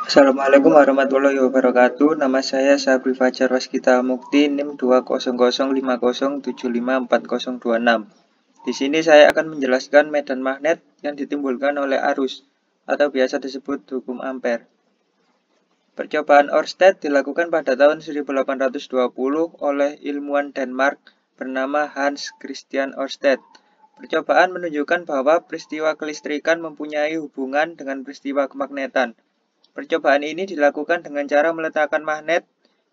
Assalamualaikum warahmatullahi wabarakatuh. Nama saya Sabri Fajar Waskita Mukti, NIM 2005050754026. Di sini saya akan menjelaskan medan magnet yang ditimbulkan oleh arus atau biasa disebut hukum Ampere. Percobaan Ørsted dilakukan pada tahun 1820 oleh ilmuwan Denmark bernama Hans Christian Ørsted. Percobaan menunjukkan bahwa peristiwa kelistrikan mempunyai hubungan dengan peristiwa kemagnetan. Percobaan ini dilakukan dengan cara meletakkan magnet,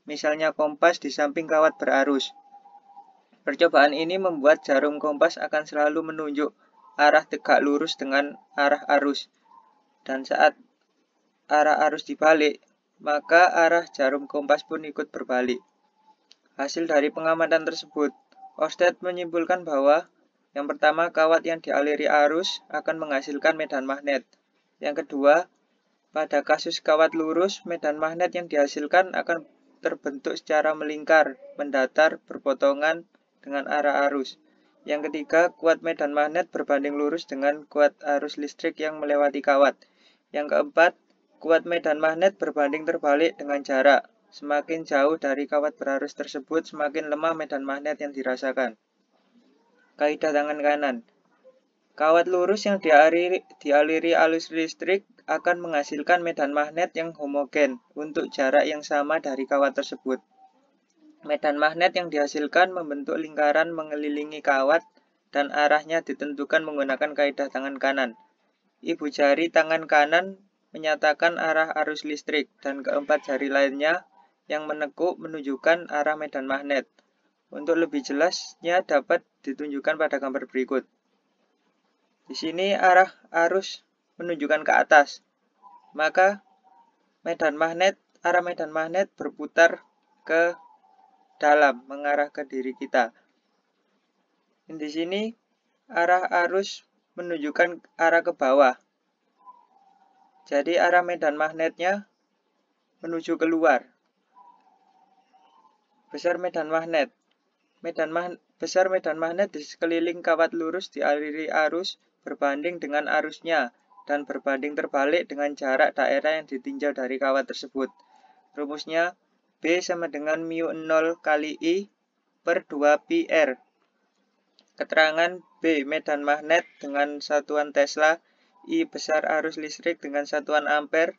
misalnya kompas, di samping kawat berarus. Percobaan ini membuat jarum kompas akan selalu menunjuk arah tegak lurus dengan arah arus. Dan saat arah arus dibalik, maka arah jarum kompas pun ikut berbalik. Hasil dari pengamatan tersebut, Ørsted menyimpulkan bahwa yang pertama, kawat yang dialiri arus akan menghasilkan medan magnet. Yang kedua, pada kasus kawat lurus, medan magnet yang dihasilkan akan terbentuk secara melingkar, mendatar, berpotongan dengan arah arus. Yang ketiga, kuat medan magnet berbanding lurus dengan kuat arus listrik yang melewati kawat. Yang keempat, kuat medan magnet berbanding terbalik dengan jarak. Semakin jauh dari kawat berarus tersebut, semakin lemah medan magnet yang dirasakan. Kaidah tangan kanan. Kawat lurus yang dialiri arus listrik akan menghasilkan medan magnet yang homogen untuk jarak yang sama dari kawat tersebut. Medan magnet yang dihasilkan membentuk lingkaran mengelilingi kawat dan arahnya ditentukan menggunakan kaidah tangan kanan. Ibu jari tangan kanan menyatakan arah arus listrik dan keempat jari lainnya yang menekuk menunjukkan arah medan magnet. Untuk lebih jelasnya dapat ditunjukkan pada gambar berikut. Di sini arah arus menunjukkan ke atas, maka arah medan magnet berputar ke dalam, mengarah ke diri kita. Di sini arah arus menunjukkan arah ke bawah, jadi arah medan magnetnya menuju keluar. Besar medan magnet. Besar medan magnet di sekeliling kawat lurus dialiri arus berbanding dengan arusnya dan berbanding terbalik dengan jarak daerah yang ditinjau dari kawat tersebut. Rumusnya B sama dengan mu0 kali I per 2 pi R. Keterangan B medan magnet dengan satuan Tesla, I besar arus listrik dengan satuan ampere,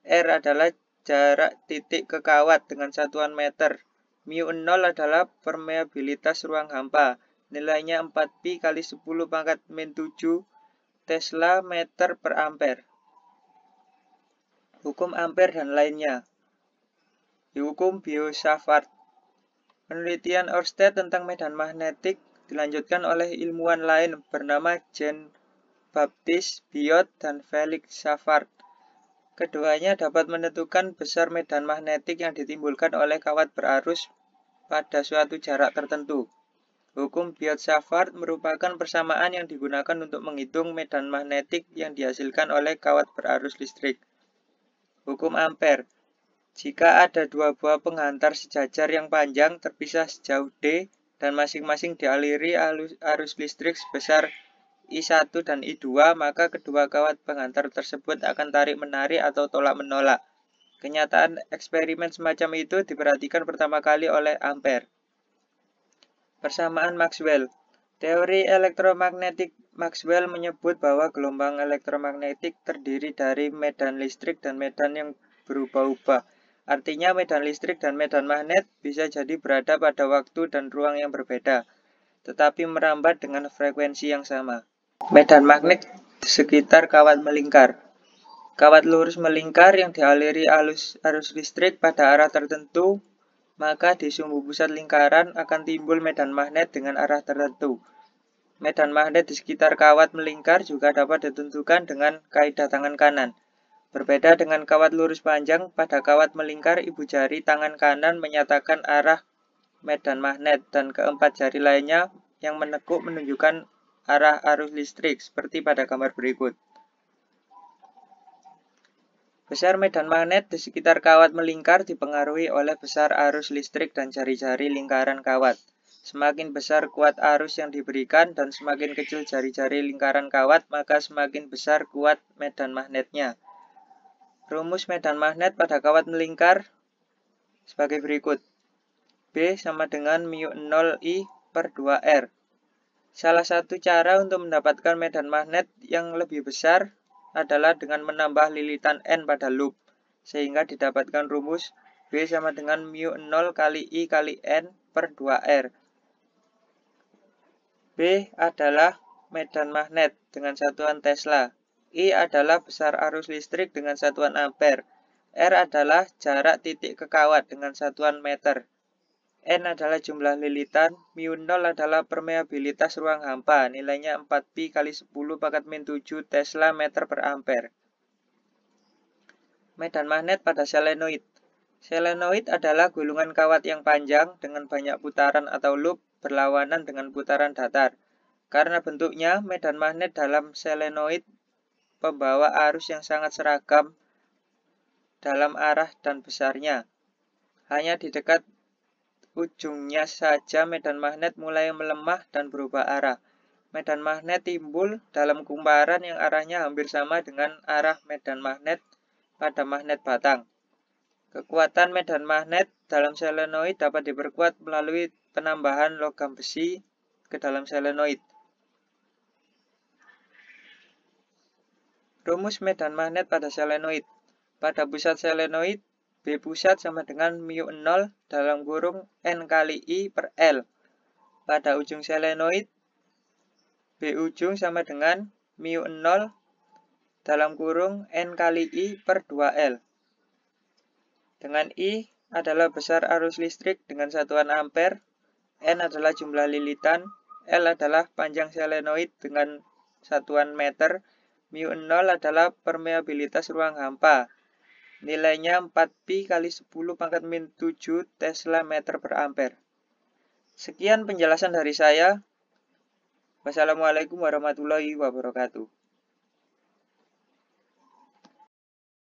R adalah jarak titik ke kawat dengan satuan meter. Mu0 adalah permeabilitas ruang hampa, nilainya 4pi kali 10 pangkat min 7 Tesla meter per ampere. Hukum Ampere dan lainnya. Hukum Biot-Savart. Penelitian Ørsted tentang medan magnetik dilanjutkan oleh ilmuwan lain bernama Jean-Baptiste Biot dan Felix Savart. Keduanya dapat menentukan besar medan magnetik yang ditimbulkan oleh kawat berarus pada suatu jarak tertentu. Hukum Biot-Savart merupakan persamaan yang digunakan untuk menghitung medan magnetik yang dihasilkan oleh kawat berarus listrik. Hukum Ampere. Jika ada dua buah penghantar sejajar yang panjang terpisah sejauh D dan masing-masing dialiri arus listrik sebesar I1 dan I2, maka kedua kawat penghantar tersebut akan tarik-menarik atau tolak-menolak. Kenyataan eksperimen semacam itu diperhatikan pertama kali oleh Ampere. Persamaan Maxwell. Teori elektromagnetik Maxwell menyebut bahwa gelombang elektromagnetik terdiri dari medan listrik dan medan yang berubah-ubah. Artinya medan listrik dan medan magnet bisa jadi berada pada waktu dan ruang yang berbeda, tetapi merambat dengan frekuensi yang sama. Medan magnet di sekitar kawat melingkar. Kawat lurus melingkar yang dialiri arus listrik pada arah tertentu, maka di sumbu pusat lingkaran akan timbul medan magnet dengan arah tertentu. Medan magnet di sekitar kawat melingkar juga dapat ditentukan dengan kaidah tangan kanan. Berbeda dengan kawat lurus panjang, pada kawat melingkar ibu jari tangan kanan menyatakan arah medan magnet dan keempat jari lainnya yang menekuk menunjukkan arah arus listrik seperti pada gambar berikut. Besar medan magnet di sekitar kawat melingkar dipengaruhi oleh besar arus listrik dan jari-jari lingkaran kawat. Semakin besar kuat arus yang diberikan dan semakin kecil jari-jari lingkaran kawat, maka semakin besar kuat medan magnetnya. Rumus medan magnet pada kawat melingkar sebagai berikut. B sama dengan μ0I per 2R. Salah satu cara untuk mendapatkan medan magnet yang lebih besar adalah dengan menambah lilitan N pada loop, sehingga didapatkan rumus B sama dengan μ0 kali I kali N per 2R. B adalah medan magnet dengan satuan Tesla. I adalah besar arus listrik dengan satuan ampere. R adalah jarak titik ke kawat dengan satuan meter. N adalah jumlah lilitan, μ0 adalah permeabilitas ruang hampa, nilainya 4pi kali 10 pangkat min 7 Tesla meter per ampere. Medan magnet pada selenoid. Selenoid adalah gulungan kawat yang panjang dengan banyak putaran atau loop berlawanan dengan putaran datar. Karena bentuknya, medan magnet dalam selenoid membawa arus yang sangat seragam dalam arah dan besarnya. Hanya di dekat ujungnya saja medan magnet mulai melemah dan berubah arah. Medan magnet timbul dalam kumparan yang arahnya hampir sama dengan arah medan magnet pada magnet batang. Kekuatan medan magnet dalam selenoid dapat diperkuat melalui penambahan logam besi ke dalam selenoid. Rumus medan magnet pada selenoid. Pada pusat selenoid, B pusat sama dengan μ0 dalam kurung N kali I per L. Pada ujung selenoid, B ujung sama dengan μ0 dalam kurung N kali I per 2L. Dengan I adalah besar arus listrik dengan satuan ampere, N adalah jumlah lilitan, L adalah panjang selenoid dengan satuan meter, μ0 adalah permeabilitas ruang hampa. Nilainya 4pi kali 10 pangkat min 7 Tesla meter per ampere. Sekian penjelasan dari saya. Wassalamualaikum warahmatullahi wabarakatuh.